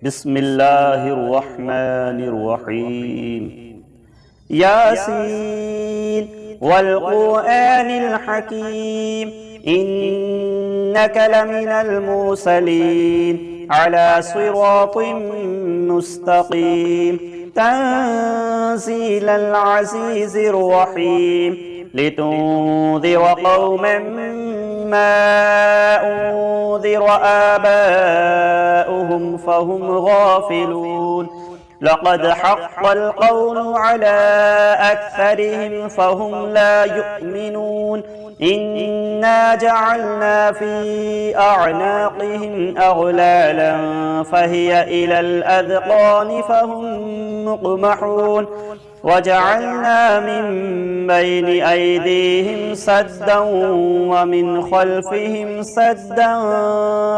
بسم الله الرحمن الرحيم. ياسين والقرآن الحكيم إنك لمن المرسلين على صراط مستقيم تنزيل العزيز الرحيم لتنذر قوما ما أنذر آباؤهم فهم غافلون لقد حق القول على أكثرهم فهم لا يؤمنون إنا جعلنا في أعناقهم أغلالا فهي إلى الأذقان فهم مقمحون وجعلنا من بين أيديهم سدا ومن خلفهم سدا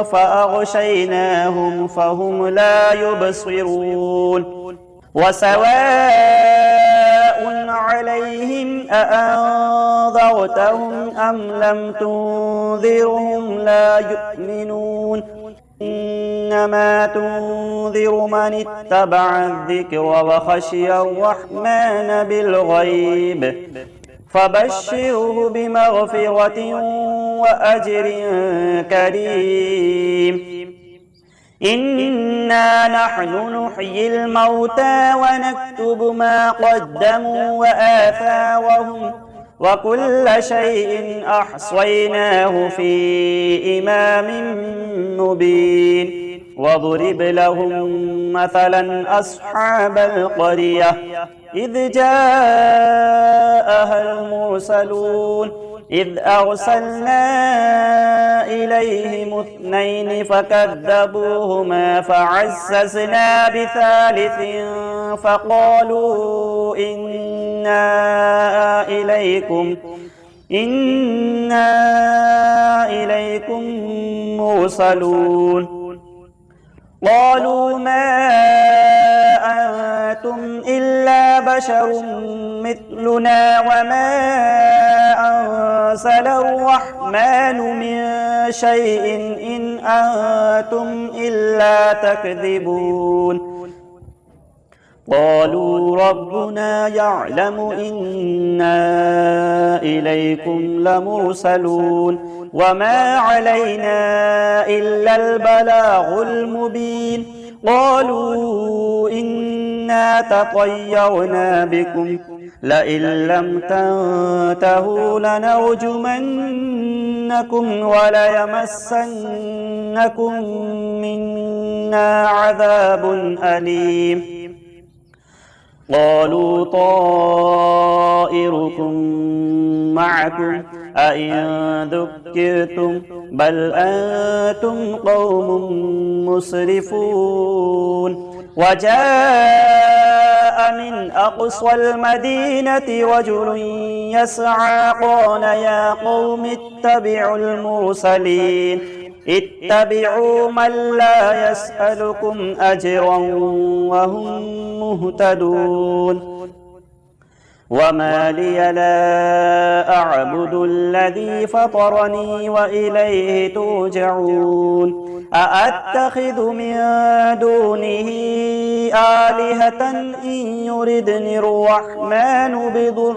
فأغشيناهم فهم لا يبصرون وسواء عليهم أأنذرتهم أم لم تنذرهم لا يؤمنون إنما تنذر من اتبع الذكر وخشي الرحمن بالغيب فبشره بمغفرة وأجر كريم. إنا نحن نحيي الموتى ونكتب ما قدموا وآثارهم وكل شيء أحصيناه في إمام مبين واضرب لهم مثلا أصحاب القرية إذ جاءها المرسلون إذ أرسلنا إليهم اثنين فكذبوهما فعززنا بثالث فقالوا إنا إليكم مرسلون قالوا ما أنتم إلا بشر مثلنا وما أنزل الرحمن من شيء إن أنتم إلا تكذبون قالوا ربنا يعلم إنا إليكم لمرسلون وما علينا إلا البلاغ المبين قالوا إنا تطيرنا بكم لئن لم تنتهوا لنرجمنكم وليمسنكم منا عذاب أليم قالوا طائركم معكم أئن ذكرتم بل أنتم قوم مسرفون وجاء من أقصى المدينة رجل يسعى قال يا قوم اتبعوا المرسلين اتبعوا من لا يسألكم أجرا وهم مهتدون وما لي لا أعبد الذي فطرني وإليه ترجعون أأتخذ من دونه آلهة إن يردني الرحمن بضر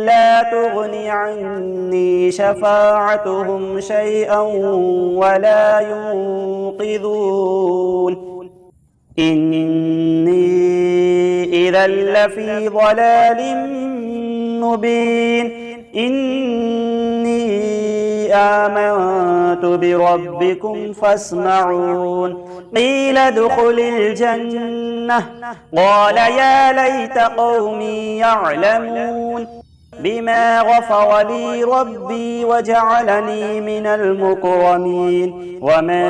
لا تغني عني شفاعتهم شيئا ولا ينقذون إني إذا لفي ضلال مبين إني آمنت بربكم فاسمعون قيل ادخل الجنة قال يا ليت قومي يعلمون بما غفر لي ربي وجعلني من المكرمين وما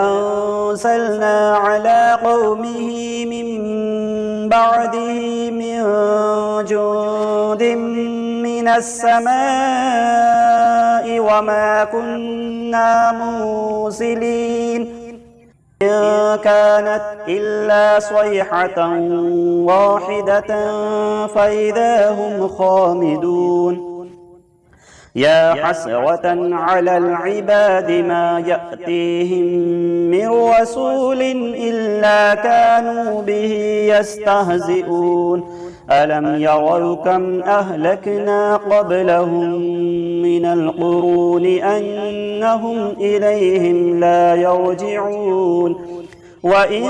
أنزلنا على قومه من بعده من جند من السماء وما كنا منزلين إن كانت إلا صيحة واحدة فإذا هم خامدون يا حسرة على العباد ما يأتيهم من رسول إلا كانوا به يستهزئون ألم يروا كم أهلكنا قبلهم من القرون أنهم إليهم لا يرجعون وإن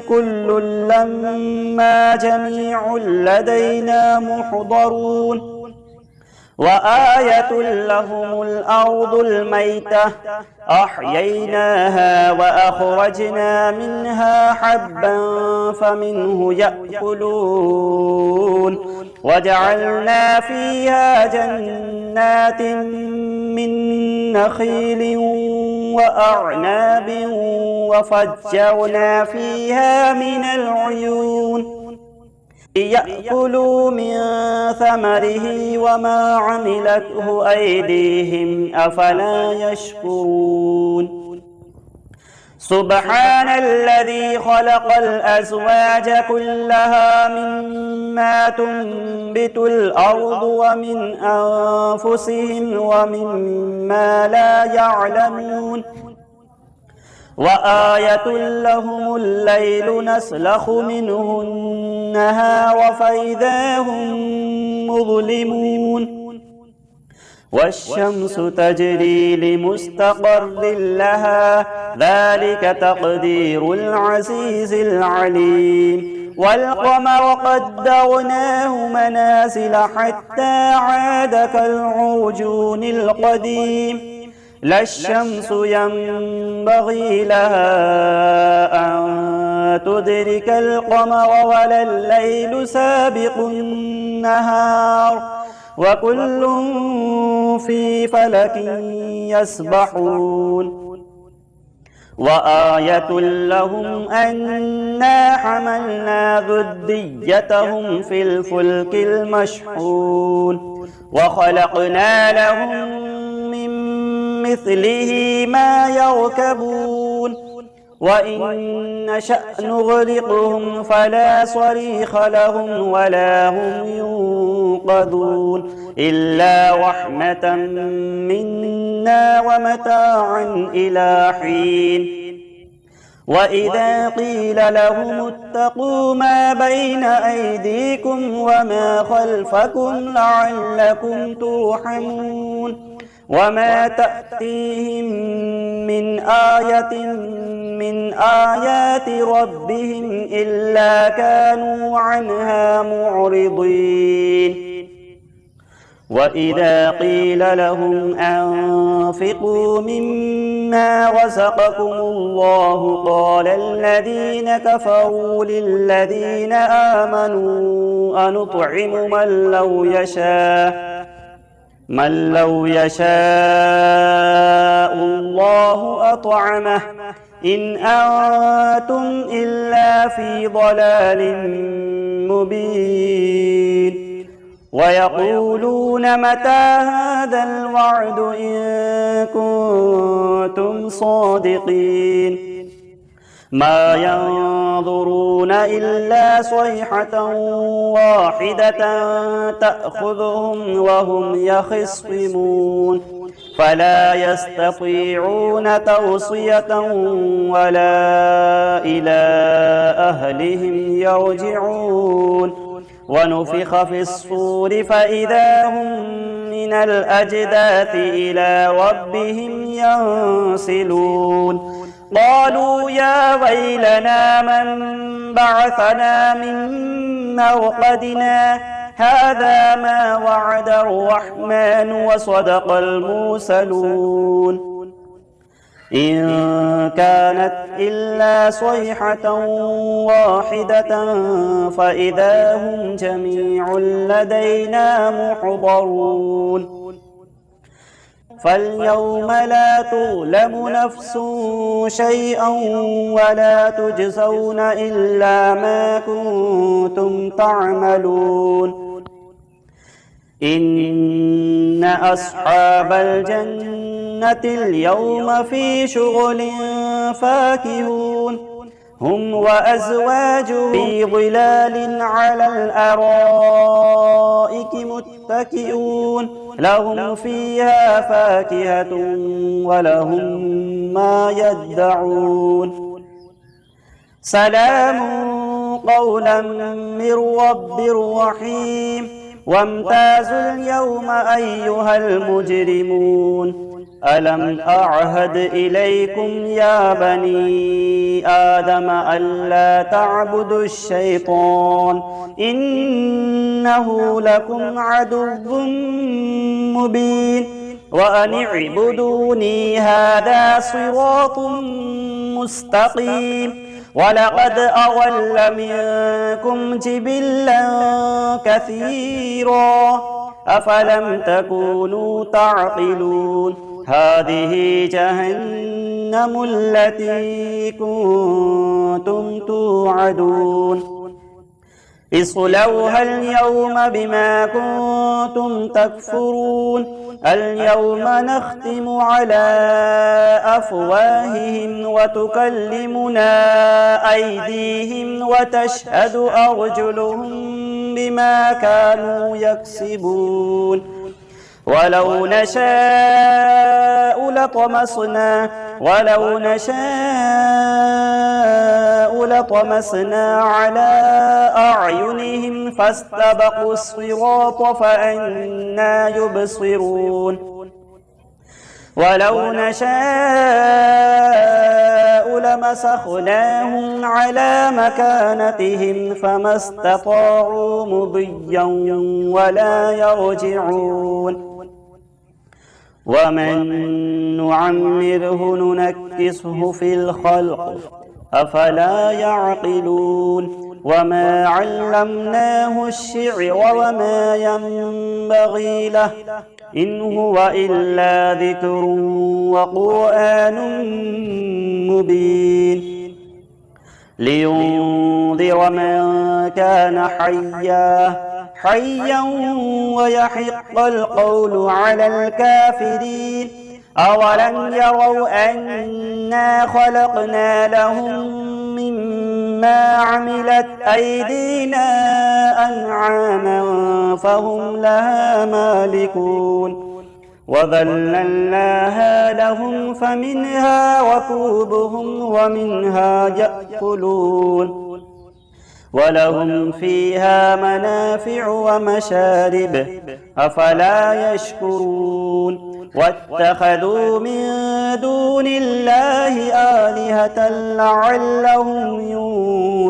كل لما جميع لدينا محضرون وآية لهم الأرض الميتة أحييناها وأخرجنا منها حبا فمنه يأكلون وجعلنا فيها جنات من نخيل وأعناب وفجرنا فيها من العيون ليأكلوا من ثمره وما عملته أيديهم أفلا يشكرون سبحان الذي خلق الأزواج كلها مما تنبت الأرض ومن أنفسهم ومما لا يعلمون وآية لهم الليل نسلخ منه النهار فإذا هم مظلمون والشمس تجري لمستقر لها ذلك تقدير العزيز العليم والقمر قدرناه منازل حتى عاد كالعرجون القديم لا الشمس ينبغي لها أن تدرك القمر ولا الليل سابق النهار وكل في فلك يسبحون وآية لهم أنا حملنا ذريتهم في الفلك المشحون وخلقنا لهم من مثله ما يركبون وإن نشأ نغرقهم فلا صريخ لهم ولا هم ينقذون إلا رحمة منا ومتاعا إلى حين وإذا قيل لهم اتقوا ما بين أيديكم وما خلفكم لعلكم ترحمون وما تأتيهم من آية من آيات ربهم إلا كانوا عنها معرضين وإذا قيل لهم أنفقوا مما رزقكم الله قال الذين كفروا للذين آمنوا أنطعم من لو يشاء الله أطعمه إن أنتم إلا في ضلال مبين ويقولون متى هذا الوعد إن كنتم صادقين ما ينظرون إلا صيحة واحدة تأخذهم وهم يخصمون فلا يستطيعون توصية ولا إلى أهلهم يرجعون ونفخ في الصور فإذا هم من الأجداث إلى ربهم ينسلون قالوا يا ويلنا من بعثنا من مرقدنا هذا ما وعد الرحمن وصدق المرسلون إن كانت إلا صيحة واحدة فإذا هم جميع لدينا محضرون فاليوم لا تظلم نفس شيئا ولا تجزون إلا ما كنتم تعملون إن أصحاب الجنة اليوم في شغل فاكهون هم وأزواجهم في ظلال على الأرائك متكئون لهم فيها فاكهة ولهم ما يدعون سلام قولا من رب رحيم وامتازوا اليوم أيها المجرمون ألم أعهد إليكم يا بني آدم ألا تعبدوا الشيطان إنه لكم عدو مبين وأن اعبدوني هذا صراط مستقيم ولقد أضل منكم جبلا كثيرا أفلم تكونوا تعقلون هذه جهنم التي كنتم توعدون اصلوها اليوم بما كنتم تكفرون اليوم نختم على أفواههم وتكلمنا أيديهم وتشهد أرجلهم بما كانوا يكسبون ولو نشاء لطمسنا على أعينهم فاستبقوا الصراط فأنى يبصرون ولو نشاء لمسخناهم على مكانتهم فما استطاعوا مضيا ولا يرجعون ومن نعمره ننكسه في الخلق أفلا يعقلون وما علمناه الشعر وما ينبغي له إن هو إلا ذكر وقرآن مبين لينذر من كان حيا ويحق القول على الكافرين أولم يروا أنا خلقنا لهم مما عملت أيدينا أنعاما فهم لها مالكون وذللناها لهم فمنها ركوبهم ومنها يأكلون ولهم فيها منافع ومشارب أفلا يشكرون واتخذوا من دون الله آلهة لعلهم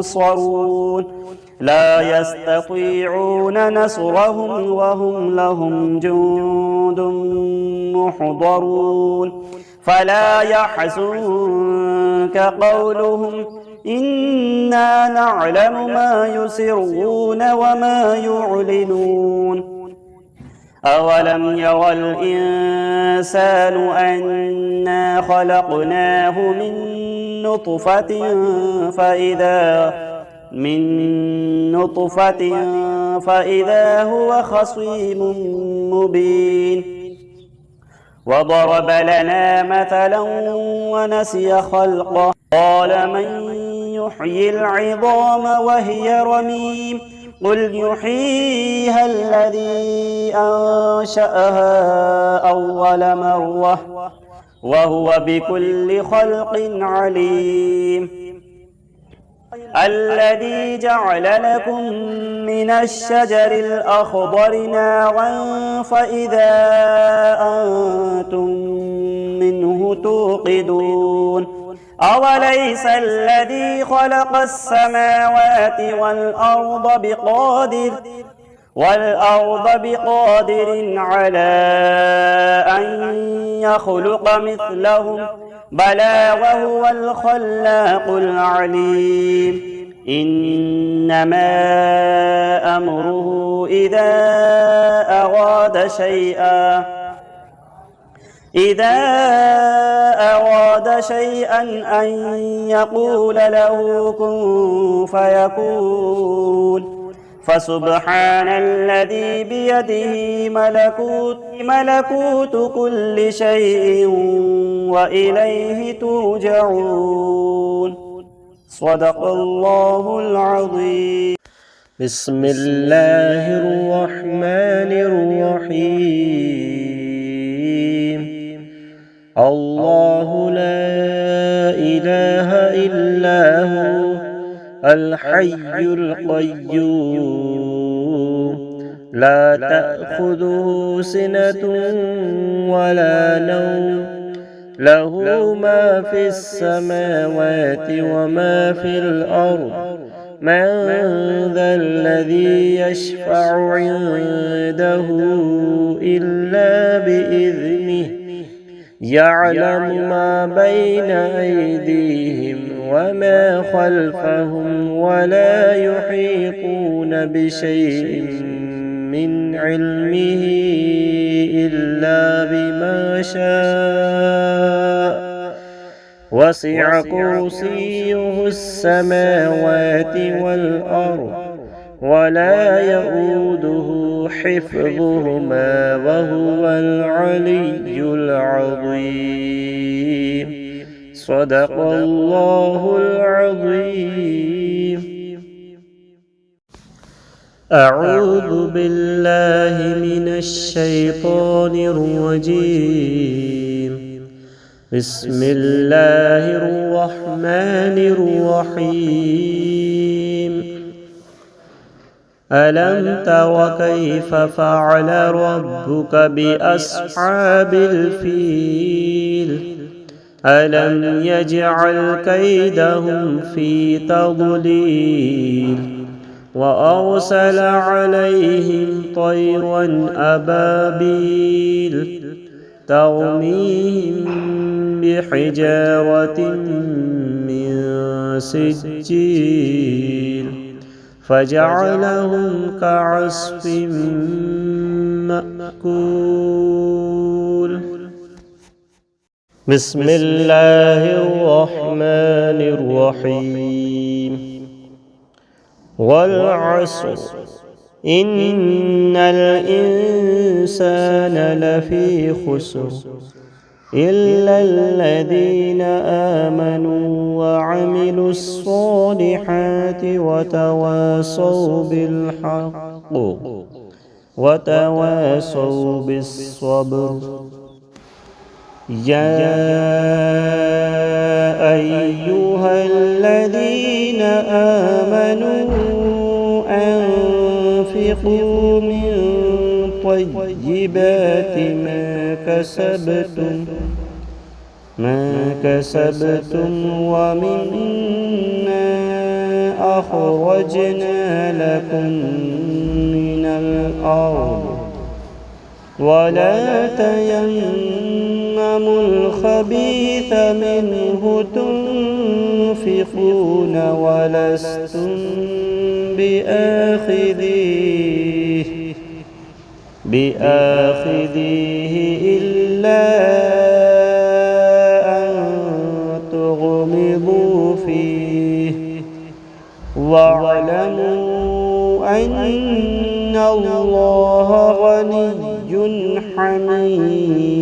ينصرون لا يستطيعون نصرهم وهم لهم جند محضرون فلا يحزنك قولهم إنا نعلم ما يسرون وما يعلنون أولم يرى الإنسان أنا خلقناه من نطفة فإذا هو خصيم مبين وضرب لنا مثلا ونسي خلقه قال من يحيي العظام وهي رميم قل يحييها الذي أنشأها أول مرة وهو بكل خلق عليم الذي جعل لكم من الشجر الأخضر نارا فإذا أنتم منه توقدون أوليس الذي خلق السماوات والأرض بقادر على أن يخلق مثلهم بلى وهو الخلاق العليم إنما أمره إذا أراد شيئا أن يقول له كن فيكون فسبحان الذي بيده ملكوت كل شيء وإليه ترجعون صدق الله العظيم. بسم الله الرحمن الرحيم. الله لا إله إلا هو الحي القيوم لا تأخذه سنة ولا نوم له ما في السماوات وما في الأرض من ذا الذي يشفع عنده إلا بإذنه يعلم ما بين أيديهم وما خلفهم ولا يحيطون بشيء من علمه إلا بما شاء وسع كرسيه السماوات والأرض ولا يؤوده حفظهما وهو العلي العظيم. صدق الله العظيم. أعوذ بالله من الشيطان الرجيم. بسم الله الرحمن الرحيم. ألم تر كيف فعل ربك بأصحاب الفيل ألم يجعل كيدهم في تضليل وأرسل عليهم طيرا أبابيل ترميهم بحجارة من سجيل فجعلهم كعصف مأكول. بسم الله الرحمن الرحيم. والعصر إن الإنسان لفي خسر إلا الذين آمنوا وعملوا الصالحات وتواصوا بالحق وتواصوا بالصبر. يا أيها الذين آمنوا أنفقوا من طيبات ما كسبتم ومما أخرجنا لكم من الأرض ولا تيمموا الخبيث منه تنفقون ولستم بآخذيه إلا أن تغمضوا فيه واعلموا أن الله غني حميد.